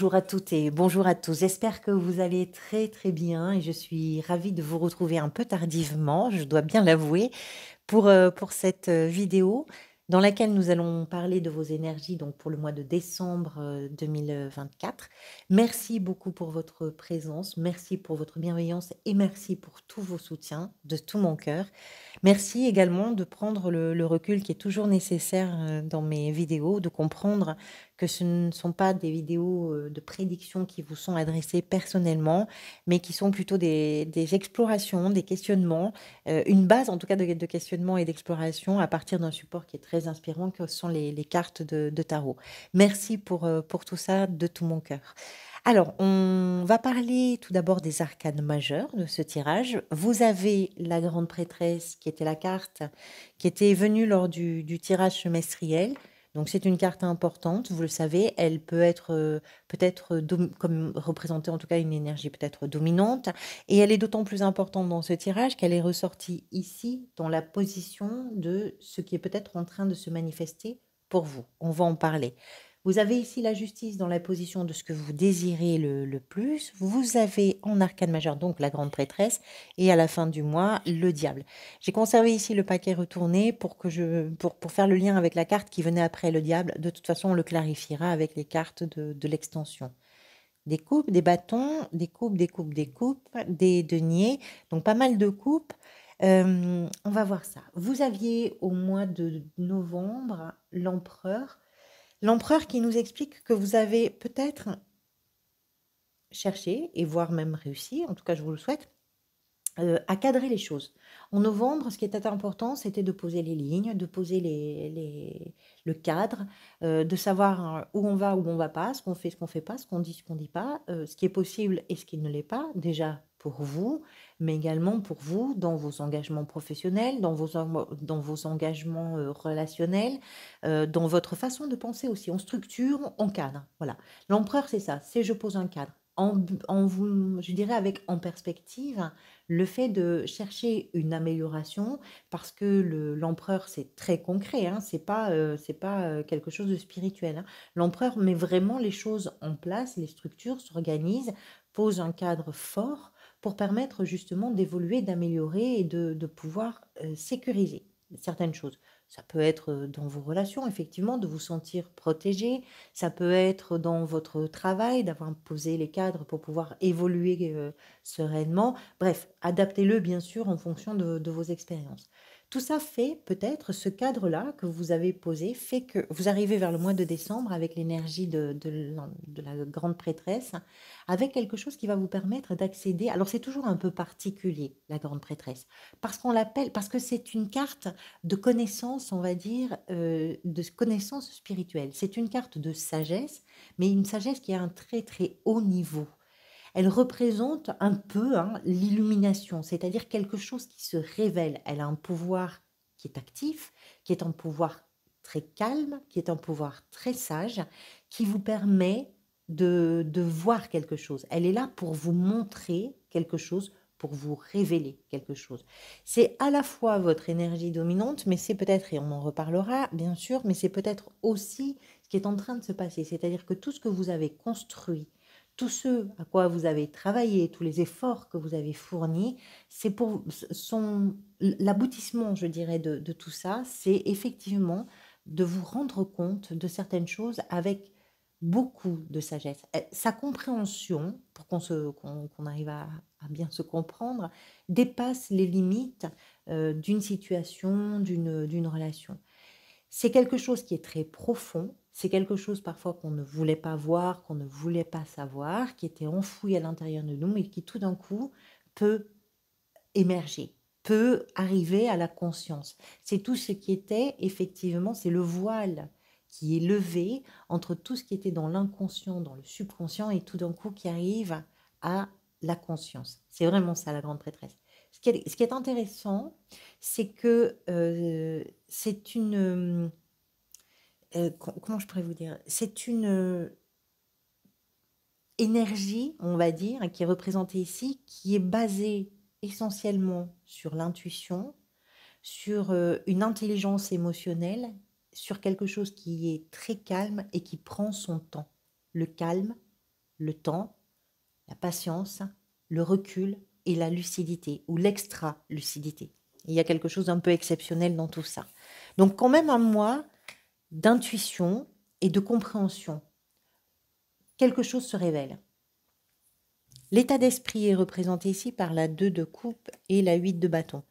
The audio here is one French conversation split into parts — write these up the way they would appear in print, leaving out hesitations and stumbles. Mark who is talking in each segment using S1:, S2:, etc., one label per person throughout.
S1: Bonjour à toutes et bonjour à tous. J'espère que vous allez très très bien et je suis ravie de vous retrouver un peu tardivement, je dois bien l'avouer, pour cette vidéo dans laquelle nous allons parler de vos énergies donc pour le mois de décembre 2024. Merci beaucoup pour votre présence, merci pour votre bienveillance et merci pour tous vos soutiens de tout mon cœur. Merci également de prendre le recul qui est toujours nécessaire dans mes vidéos, de comprendre que ce ne sont pas des vidéos de prédiction qui vous sont adressées personnellement, mais qui sont plutôt des explorations, des questionnements, une base en tout cas de questionnement et d'exploration à partir d'un support qui est très inspirant, que sont les cartes de tarot. Merci pour tout ça de tout mon cœur. Alors, on va parler tout d'abord des arcanes majeures de ce tirage. Vous avez la grande prêtresse qui était la carte qui était venue lors du tirage semestriel. Donc c'est une carte importante, vous le savez, elle peut être peut-être comme représenter en tout cas une énergie peut-être dominante, et elle est d'autant plus importante dans ce tirage qu'elle est ressortie ici dans la position de ce qui est peut-être en train de se manifester pour vous. On va en parler. Vous avez ici la justice dans la position de ce que vous désirez le plus. Vous avez en arcane majeur donc la grande prêtresse et à la fin du mois le diable. J'ai conservé ici le paquet retourné pour faire le lien avec la carte qui venait après le diable. De toute façon, on le clarifiera avec les cartes de l'extension. Des coupes, des bâtons, des coupes, des coupes, des coupes, des deniers. Donc pas mal de coupes. On va voir ça. Vous aviez au mois de novembre l'empereur. L'empereur qui nous explique que vous avez peut-être cherché, et voire même réussi, en tout cas je vous le souhaite, à cadrer les choses. En novembre, ce qui était important, c'était de poser les lignes, de poser le cadre, de savoir où on va, où on va pas, ce qu'on fait pas, ce qu'on dit pas, ce qui est possible et ce qui ne l'est pas, déjà pour vous, mais également pour vous dans vos engagements professionnels, dans vos engagements relationnels, dans votre façon de penser aussi. On structure, on cadre. Voilà. L'empereur, c'est ça, c'est je pose un cadre. Je dirais avec en perspective le fait de chercher une amélioration, parce que l'empereur, c'est très concret, hein, c'est pas quelque chose de spirituel, hein. L'empereur met vraiment les choses en place, les structures s'organisent, pose un cadre fort pour permettre justement d'évoluer, d'améliorer et de pouvoir sécuriser certaines choses. Ça peut être dans vos relations, effectivement, de vous sentir protégé. Ça peut être dans votre travail, d'avoir posé les cadres pour pouvoir évoluer sereinement. Bref, adaptez-le bien sûr en fonction de vos expériences. Tout ça fait peut-être ce cadre-là que vous avez posé, fait que vous arrivez vers le mois de décembre avec l'énergie de la grande prêtresse, avec quelque chose qui va vous permettre d'accéder. Alors c'est toujours un peu particulier, la grande prêtresse, parce qu'on l'appelle, parce que c'est une carte de connaissance, on va dire, de connaissance spirituelle. C'est une carte de sagesse, mais une sagesse qui a un très très haut niveau. Elle représente un peu hein, l'illumination, c'est-à-dire quelque chose qui se révèle. Elle a un pouvoir qui est actif, qui est un pouvoir très calme, qui est un pouvoir très sage, qui vous permet de voir quelque chose. Elle est là pour vous montrer quelque chose, pour vous révéler quelque chose. C'est à la fois votre énergie dominante, mais c'est peut-être, et on en reparlera bien sûr, mais c'est peut-être aussi ce qui est en train de se passer. C'est-à-dire que tout ce que vous avez construit, tout ce à quoi vous avez travaillé, tous les efforts que vous avez fournis, c'est pour l'aboutissement, je dirais, de tout ça, c'est effectivement de vous rendre compte de certaines choses avec beaucoup de sagesse. Sa compréhension, pour qu'on arrive à bien se comprendre, dépasse les limites d'une situation, d'une relation. C'est quelque chose qui est très profond, c'est quelque chose parfois qu'on ne voulait pas voir, qu'on ne voulait pas savoir, qui était enfoui à l'intérieur de nous, mais qui tout d'un coup peut émerger, peut arriver à la conscience. C'est tout ce qui était, effectivement, c'est le voile qui est levé entre tout ce qui était dans l'inconscient, dans le subconscient, et tout d'un coup qui arrive à la conscience. C'est vraiment ça la grande prêtresse. Ce qui est intéressant, c'est que c'est une comment je pourrais vous dire? C'est une énergie, on va dire, qui est représentée ici, qui est basée essentiellement sur l'intuition, sur une intelligence émotionnelle, sur quelque chose qui est très calme et qui prend son temps. Le calme le temps, la patience, le recul et la lucidité ou l'extra-lucidité. Il y a quelque chose d'un peu exceptionnel dans tout ça. Donc quand même un mois d'intuition et de compréhension. Quelque chose se révèle. L'état d'esprit est représenté ici par la 2 de coupe et la 8 de bâton.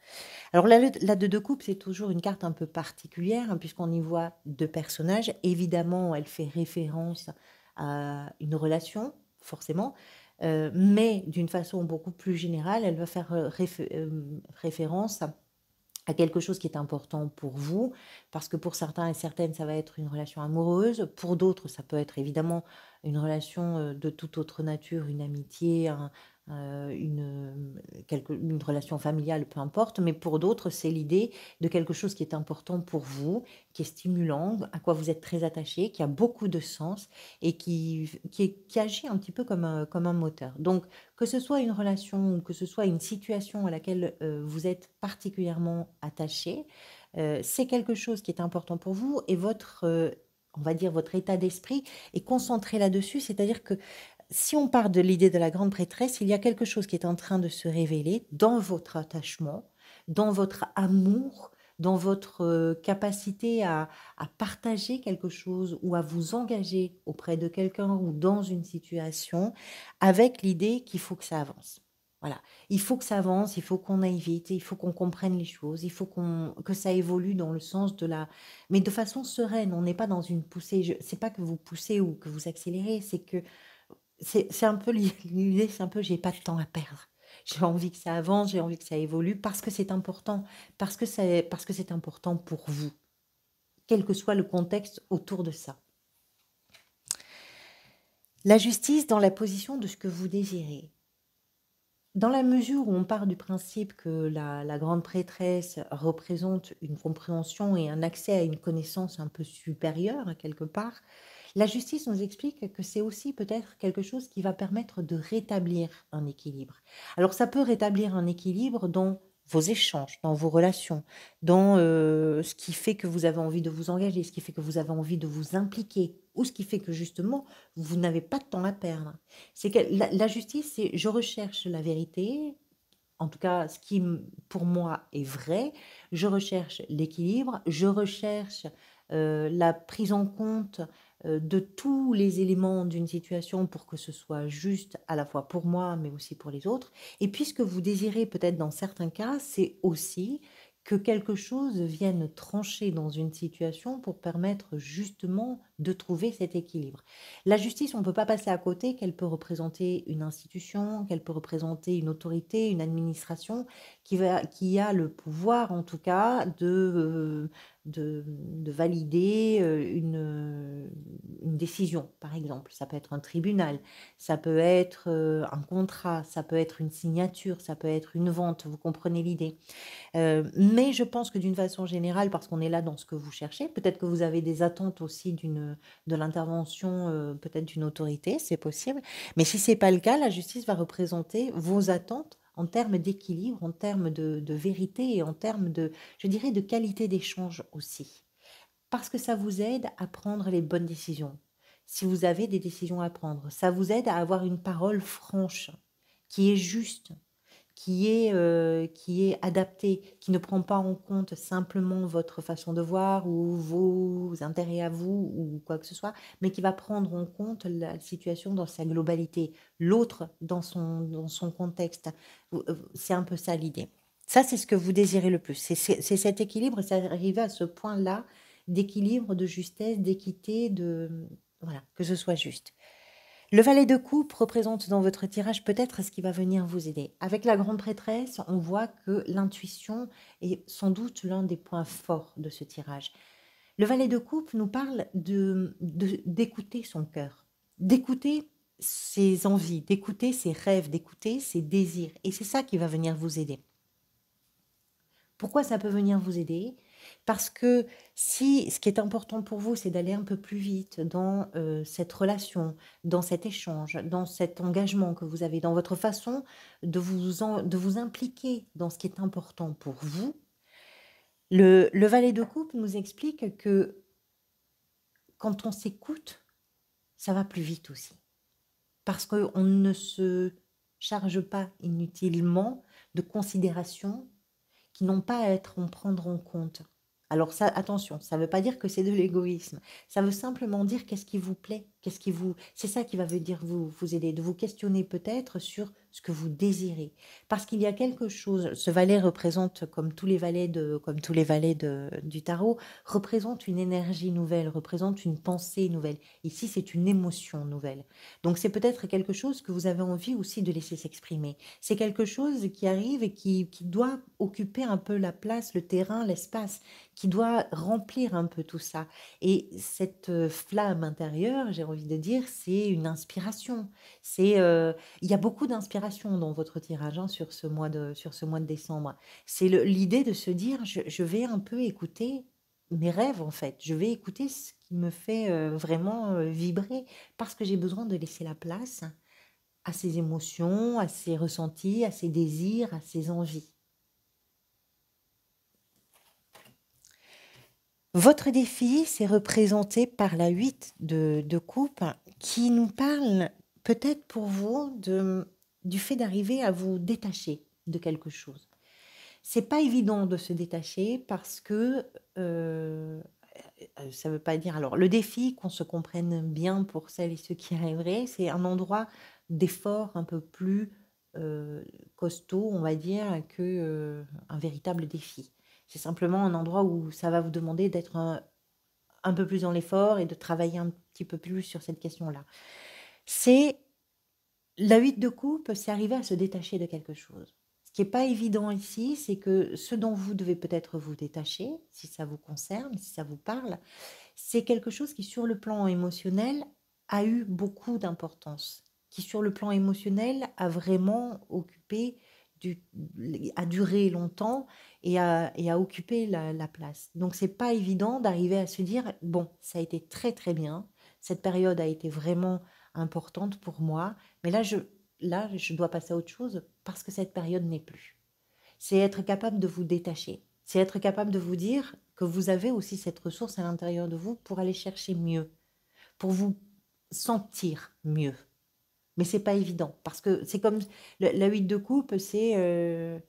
S1: Alors la 2 de coupe, c'est toujours une carte un peu particulière, hein, puisqu'on y voit deux personnages. Évidemment, elle fait référence à une relation, forcément, mais d'une façon beaucoup plus générale, elle va faire référence à quelque chose qui est important pour vous, parce que pour certains et certaines, ça va être une relation amoureuse, pour d'autres, ça peut être évidemment une relation de toute autre nature, une amitié, une relation familiale, peu importe, mais pour d'autres, c'est l'idée de quelque chose qui est important pour vous, qui est stimulant, à quoi vous êtes très attaché, qui a beaucoup de sens et qui agit un petit peu comme un moteur. Donc, que ce soit une relation ou que ce soit une situation à laquelle vous êtes particulièrement attaché, c'est quelque chose qui est important pour vous et on va dire, votre état d'esprit est concentré là-dessus. C'est-à-dire que si on part de l'idée de la grande prêtresse, il y a quelque chose qui est en train de se révéler dans votre attachement, dans votre amour, dans votre capacité à partager quelque chose ou à vous engager auprès de quelqu'un ou dans une situation avec l'idée qu'il faut que ça avance. Voilà, il faut que ça avance, il faut qu'on aille vite, il faut qu'on comprenne les choses, il faut que ça évolue dans le sens de la... Mais de façon sereine, on n'est pas dans une poussée. C'est pas que vous poussez ou que vous accélérez, c'est que c'est un peu l'idée, c'est un peu j'ai pas de temps à perdre. J'ai envie que ça avance, j'ai envie que ça évolue parce que c'est important, parce que c'est important pour vous, quel que soit le contexte autour de ça. La justice dans la position de ce que vous désirez. Dans la mesure où on part du principe que la grande prêtresse représente une compréhension et un accès à une connaissance un peu supérieure, quelque part, la justice nous explique que c'est aussi peut-être quelque chose qui va permettre de rétablir un équilibre. Alors ça peut rétablir un équilibre dans vos échanges, dans vos relations, dans ce qui fait que vous avez envie de vous engager, ce qui fait que vous avez envie de vous impliquer, ou ce qui fait que justement, vous n'avez pas de temps à perdre. C'est que la justice, c'est je recherche la vérité, en tout cas ce qui pour moi est vrai, je recherche l'équilibre, je recherche la prise en compte de tous les éléments d'une situation pour que ce soit juste à la fois pour moi mais aussi pour les autres. Et puis ce que vous désirez peut-être dans certains cas, c'est aussi que quelque chose vienne trancher dans une situation pour permettre justement de trouver cet équilibre. La justice, on ne peut pas passer à côté qu'elle peut représenter une institution, qu'elle peut représenter une autorité, une administration qui a le pouvoir en tout cas de valider une décision, par exemple. Ça peut être un tribunal, ça peut être un contrat, ça peut être une signature, ça peut être une vente, vous comprenez l'idée. Mais je pense que d'une façon générale, parce qu'on est là dans ce que vous cherchez, peut-être que vous avez des attentes aussi de l'intervention peut-être d'une autorité, c'est possible. Mais si c'est pas le cas, la justice va représenter vos attentes en termes d'équilibre, en termes de vérité et en termes je dirais, de qualité d'échange aussi. Parce que ça vous aide à prendre les bonnes décisions. Si vous avez des décisions à prendre, ça vous aide à avoir une parole franche, qui est juste, qui est adapté, qui ne prend pas en compte simplement votre façon de voir ou vos intérêts à vous ou quoi que ce soit, mais qui va prendre en compte la situation dans sa globalité, l'autre dans son contexte. C'est un peu ça l'idée. Ça, c'est ce que vous désirez le plus. C'est cet équilibre, c'est arriver à ce point-là d'équilibre, de justesse, d'équité, voilà, que ce soit juste. Le valet de coupe représente dans votre tirage peut-être ce qui va venir vous aider. Avec la grande prêtresse, on voit que l'intuition est sans doute l'un des points forts de ce tirage. Le valet de coupe nous parle d'écouter son cœur, d'écouter ses envies, d'écouter ses rêves, d'écouter ses désirs. Et c'est ça qui va venir vous aider. Pourquoi ça peut venir vous aider? Parce que si ce qui est important pour vous, c'est d'aller un peu plus vite dans cette relation, dans cet échange, dans cet engagement que vous avez, dans votre façon de vous impliquer dans ce qui est important pour vous, le valet de coupe nous explique que quand on s'écoute, ça va plus vite aussi. parce qu'on ne se charge pas inutilement de considérations qui n'ont pas à être en prendre en compte. Alors ça, attention, ça ne veut pas dire que c'est de l'égoïsme. Ça veut simplement dire qu'est-ce qui vous plaît, qu'est-ce qui vous... C'est ça qui va vous dire vous aider, de vous questionner peut-être sur ce que vous désirez. Parce qu'il y a quelque chose, ce valet représente, comme tous les valets du tarot, représente une énergie nouvelle, représente une pensée nouvelle. Ici, c'est une émotion nouvelle. Donc c'est peut-être quelque chose que vous avez envie aussi de laisser s'exprimer. C'est quelque chose qui arrive et qui doit occuper un peu la place, le terrain, l'espace, qui doit remplir un peu tout ça. Et cette flamme intérieure, j'ai envie de dire, c'est une inspiration. Il y a beaucoup d'inspiration dans votre tirage hein, sur ce mois de décembre. C'est l'idée de se dire, je vais un peu écouter mes rêves en fait. Je vais écouter ce qui me fait vraiment vibrer parce que j'ai besoin de laisser la place à ses émotions, à ses ressentis, à ses désirs, à ses envies. Votre défi, c'est représenté par la 8 de coupe qui nous parle peut-être pour vous du fait d'arriver à vous détacher de quelque chose. C'est pas évident de se détacher parce que ça veut pas dire. Alors, le défi, qu'on se comprenne bien pour celles et ceux qui arriveraient, c'est un endroit d'effort un peu plus costaud, on va dire, que un véritable défi. C'est simplement un endroit où ça va vous demander d'être un peu plus dans l'effort et de travailler un petit peu plus sur cette question-là. C'est la 8 de coupe, c'est arriver à se détacher de quelque chose. Ce qui n'est pas évident ici, c'est que ce dont vous devez peut-être vous détacher, si ça vous concerne, si ça vous parle, c'est quelque chose qui, sur le plan émotionnel, a eu beaucoup d'importance, qui, sur le plan émotionnel, a vraiment occupé, a duré longtemps et a occupé la place. Donc, c'est pas évident d'arriver à se dire, bon, ça a été très très bien, cette période a été vraiment importante pour moi, mais là, je dois passer à autre chose parce que cette période n'est plus. C'est être capable de vous détacher. C'est être capable de vous dire que vous avez aussi cette ressource à l'intérieur de vous pour aller chercher mieux, pour vous sentir mieux. Mais c'est pas évident parce que c'est comme la 8 de coupe, c'est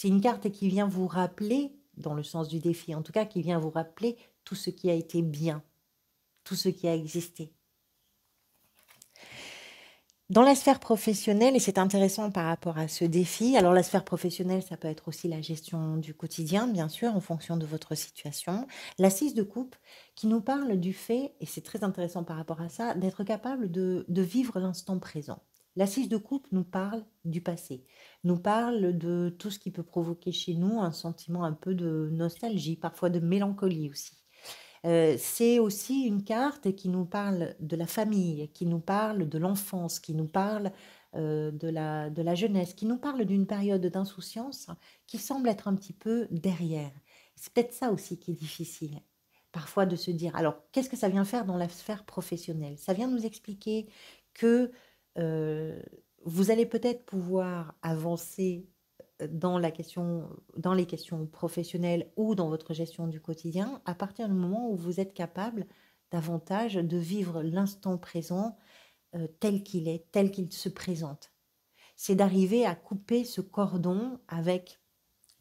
S1: une carte qui vient vous rappeler, dans le sens du défi en tout cas, qui vient vous rappeler tout ce qui a été bien, tout ce qui a existé. Dans la sphère professionnelle, et c'est intéressant par rapport à ce défi, alors la sphère professionnelle, ça peut être aussi la gestion du quotidien, bien sûr, en fonction de votre situation. La 6 de coupe qui nous parle du fait, et c'est très intéressant par rapport à ça, d'être capable de vivre l'instant présent. La 6 de coupe nous parle du passé, nous parle de tout ce qui peut provoquer chez nous un sentiment un peu de nostalgie, parfois de mélancolie aussi. C'est aussi une carte qui nous parle de la famille, qui nous parle de l'enfance, qui nous parle de la jeunesse, qui nous parle d'une période d'insouciance qui semble être un petit peu derrière. C'est peut-être ça aussi qui est difficile, parfois de se dire, alors qu'est-ce que ça vient faire dans la sphère professionnelle? Ça vient nous expliquer que euh, vous allez peut-être pouvoir avancer dans les questions professionnelles ou dans votre gestion du quotidien, à partir du moment où vous êtes capable davantage de vivre l'instant présent tel qu'il est, tel qu'il se présente. C'est d'arriver à couper ce cordon avec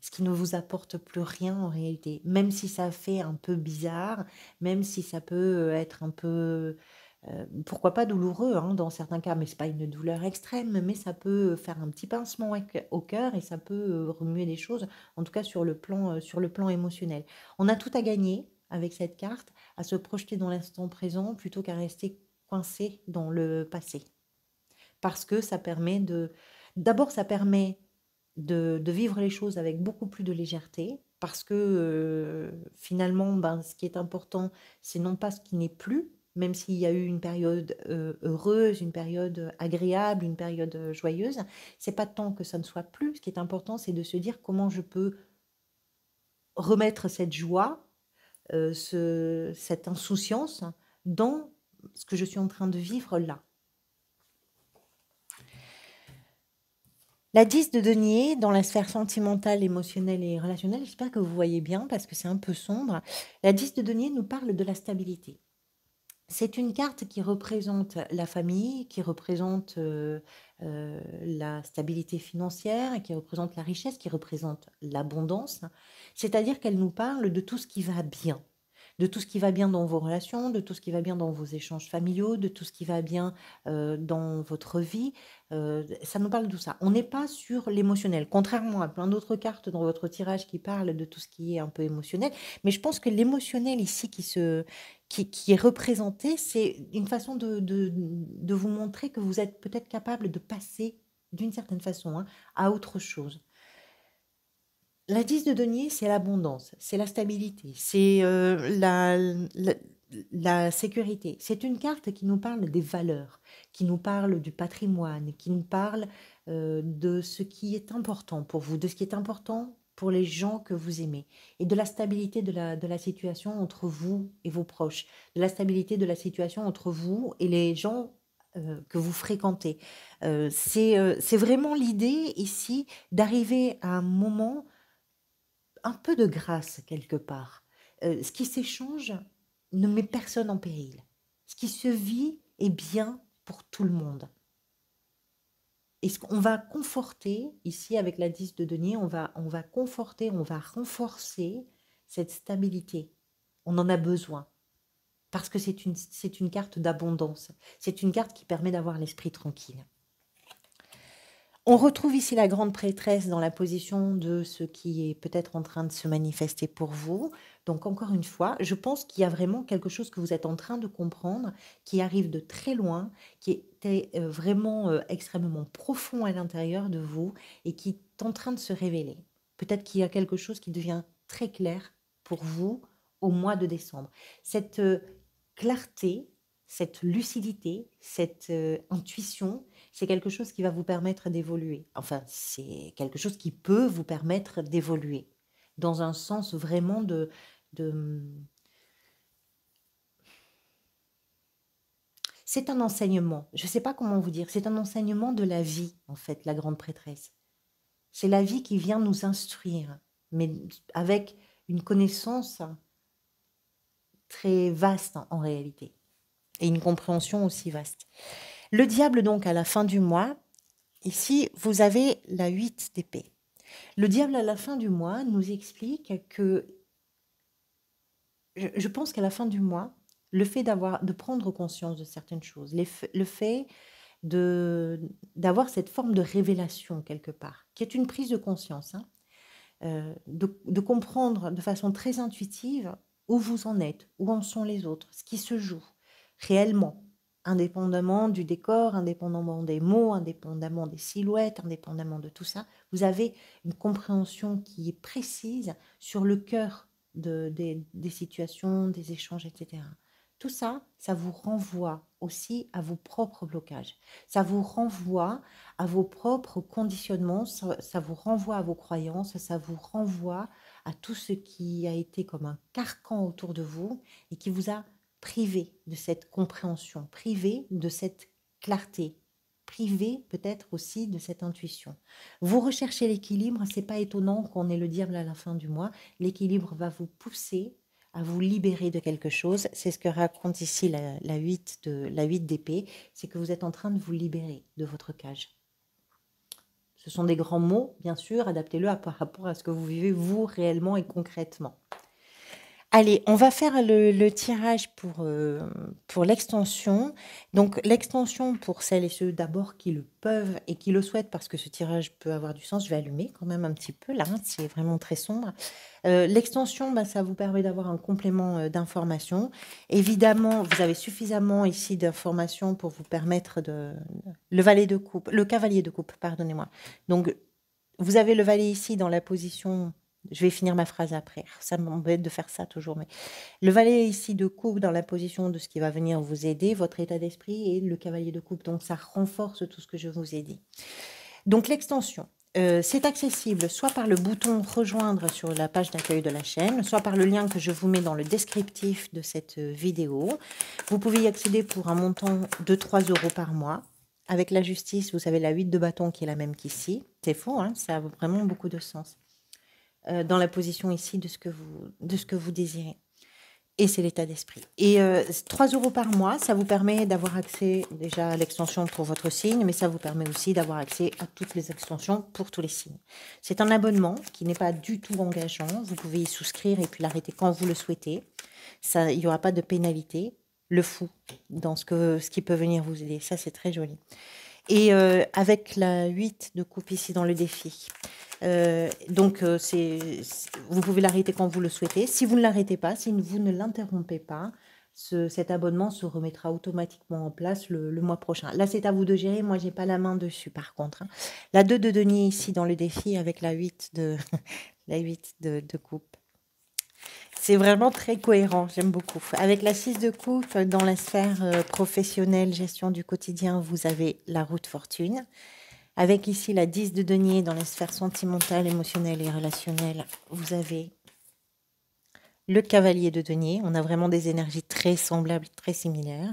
S1: ce qui ne vous apporte plus rien en réalité, même si ça fait un peu bizarre, même si ça peut être un peu pourquoi pas douloureux hein, dans certains cas, mais c'est pas une douleur extrême, mais ça peut faire un petit pincement au cœur et ça peut remuer des choses, en tout cas sur le plan émotionnel. On a tout à gagner avec cette carte, à se projeter dans l'instant présent plutôt qu'à rester coincé dans le passé. Parce que ça permet d'abord, ça permet de vivre les choses avec beaucoup plus de légèreté, parce que finalement, ben, ce qui est important, c'est non pas ce qui n'est plus, même s'il y a eu une période heureuse, une période agréable, une période joyeuse, c'est pas tant que ça ne soit plus. Ce qui est important, c'est de se dire comment je peux remettre cette joie, cette insouciance dans ce que je suis en train de vivre là. La 10 de denier, dans la sphère sentimentale, émotionnelle et relationnelle, j'espère que vous voyez bien parce que c'est un peu sombre. La 10 de denier nous parle de la stabilité. C'est une carte qui représente la famille, qui représente la stabilité financière, qui représente la richesse, qui représente l'abondance. C'est-à-dire qu'elle nous parle de tout ce qui va bien, de tout ce qui va bien dans vos relations, de tout ce qui va bien dans vos échanges familiaux, de tout ce qui va bien dans votre vie. Ça nous parle de tout ça. On n'est pas sur l'émotionnel, contrairement à plein d'autres cartes dans votre tirage qui parlent de tout ce qui est un peu émotionnel. Mais je pense que l'émotionnel ici qui est représenté, c'est une façon de vous montrer que vous êtes peut-être capable de passer d'une certaine façon, hein, à autre chose. La 10 de denier, c'est l'abondance, c'est la stabilité, c'est la sécurité. C'est une carte qui nous parle des valeurs, qui nous parle du patrimoine, qui nous parle de ce qui est important pour vous, de ce qui est important pour les gens que vous aimez, et de la stabilité de la situation entre vous et vos proches, de la stabilité de la situation entre vous et les gens que vous fréquentez. C'est vraiment l'idée ici d'arriver à un moment un peu de grâce quelque part. Ce qui s'échange ne met personne en péril. Ce qui se vit est bien pour tout le monde. Et ce qu'on va conforter, ici avec la 10 de denier, on va conforter, on va renforcer cette stabilité. On en a besoin. Parce que c'est une carte d'abondance. C'est une carte qui permet d'avoir l'esprit tranquille. On retrouve ici la grande prêtresse dans la position de ce qui est peut-être en train de se manifester pour vous. Donc encore une fois, je pense qu'il y a vraiment quelque chose que vous êtes en train de comprendre, qui arrive de très loin, qui était vraiment extrêmement profond à l'intérieur de vous et qui est en train de se révéler. Peut-être qu'il y a quelque chose qui devient très clair pour vous au mois de décembre. Cette clarté, cette lucidité, cette intuition, c'est quelque chose qui va vous permettre d'évoluer. Enfin, c'est quelque chose qui peut vous permettre d'évoluer dans un sens vraiment de... C'est un enseignement, je ne sais pas comment vous dire, c'est un enseignement de la vie, en fait, la grande prêtresse. C'est la vie qui vient nous instruire, mais avec une connaissance très vaste en réalité, et une compréhension aussi vaste. Le diable, donc, à la fin du mois, ici, vous avez la 8 d'épée. Le diable, à la fin du mois, nous explique que, je pense qu'à la fin du mois, le fait de prendre conscience de certaines choses, le fait d'avoir cette forme de révélation quelque part, qui est une prise de conscience, hein, de comprendre de façon très intuitive où vous en êtes, où en sont les autres, ce qui se joue réellement, indépendamment du décor, indépendamment des mots, indépendamment des silhouettes, indépendamment de tout ça, vous avez une compréhension qui est précise sur le cœur des situations, des échanges, etc. Tout ça, ça vous renvoie aussi à vos propres blocages. Ça vous renvoie à vos propres conditionnements, ça vous renvoie à vos croyances, ça vous renvoie à tout ce qui a été comme un carcan autour de vous et qui vous a privé de cette compréhension, privé de cette clarté, privé peut-être aussi de cette intuition. Vous recherchez l'équilibre, c'est pas étonnant qu'on ait le diable à la fin du mois. L'équilibre va vous pousser à vous libérer de quelque chose. C'est ce que raconte ici la 8 d'épée, c'est que vous êtes en train de vous libérer de votre cage. Ce sont des grands mots, bien sûr, adaptez-le par rapport à ce que vous vivez vous réellement et concrètement. Allez, on va faire le tirage pour l'extension. Donc l'extension pour celles et ceux d'abord qui le peuvent et qui le souhaitent, parce que ce tirage peut avoir du sens. Je vais allumer quand même un petit peu là, hein, c'est vraiment très sombre. L'extension, bah, ça vous permet d'avoir un complément d'information. Évidemment, vous avez suffisamment ici d'informations pour vous permettre de... Le cavalier de coupe, pardonnez-moi. Donc, vous avez le valet ici dans la position... Je vais finir ma phrase après. Ça m'embête de faire ça toujours. Mais le valet ici de coupe dans la position de ce qui va venir vous aider, votre état d'esprit et le cavalier de coupe. Donc, ça renforce tout ce que je vous ai dit. Donc, l'extension. C'est accessible soit par le bouton rejoindre sur la page d'accueil de la chaîne, soit par le lien que je vous mets dans le descriptif de cette vidéo. Vous pouvez y accéder pour un montant de 3 € par mois. Avec la justice, vous avez la 8 de bâton qui est la même qu'ici. C'est faux, hein, ça a vraiment beaucoup de sens. Dans la position ici de ce que vous désirez. Et c'est l'état d'esprit. Et 3 € par mois, ça vous permet d'avoir accès déjà à l'extension pour votre signe, mais ça vous permet aussi d'avoir accès à toutes les extensions pour tous les signes. C'est un abonnement qui n'est pas du tout engageant. Vous pouvez y souscrire et puis l'arrêter quand vous le souhaitez. Ça, il y aura pas de pénalité. Le fou dans ce qui peut venir vous aider. Ça, c'est très joli. Et avec la 8 de coupe ici dans le défi, donc vous pouvez l'arrêter quand vous le souhaitez. Si vous ne l'arrêtez pas, si vous ne l'interrompez pas, cet abonnement se remettra automatiquement en place le mois prochain. Là, c'est à vous de gérer. Moi, j'ai pas la main dessus, par contre, hein. La 2 de denier ici dans le défi avec la 8 de la 8 de coupe. C'est vraiment très cohérent, j'aime beaucoup. Avec la 6 de coupe, dans la sphère professionnelle, gestion du quotidien, vous avez la roue de fortune. Avec ici la 10 de denier, dans la sphère sentimentale, émotionnelle et relationnelle, vous avez le cavalier de denier. On a vraiment des énergies très semblables, très similaires.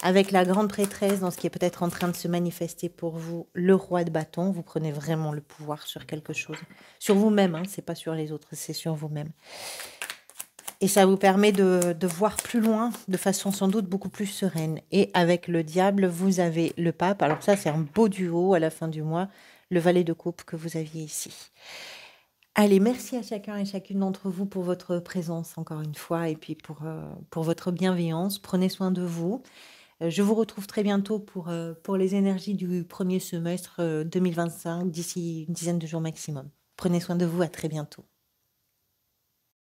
S1: Avec la grande prêtresse, dans ce qui est peut-être en train de se manifester pour vous, le roi de bâton. Vous prenez vraiment le pouvoir sur quelque chose. Sur vous-même, hein, c'est pas sur les autres, c'est sur vous-même. Et ça vous permet de voir plus loin, de façon sans doute beaucoup plus sereine. Et avec le diable, vous avez le pape. Alors ça, c'est un beau duo à la fin du mois, le valet de coupe que vous aviez ici. Allez, merci à chacun et chacune d'entre vous pour votre présence, encore une fois, et puis pour votre bienveillance. Prenez soin de vous. Je vous retrouve très bientôt pour les énergies du premier semestre 2025, d'ici une dizaine de jours maximum. Prenez soin de vous, à très bientôt.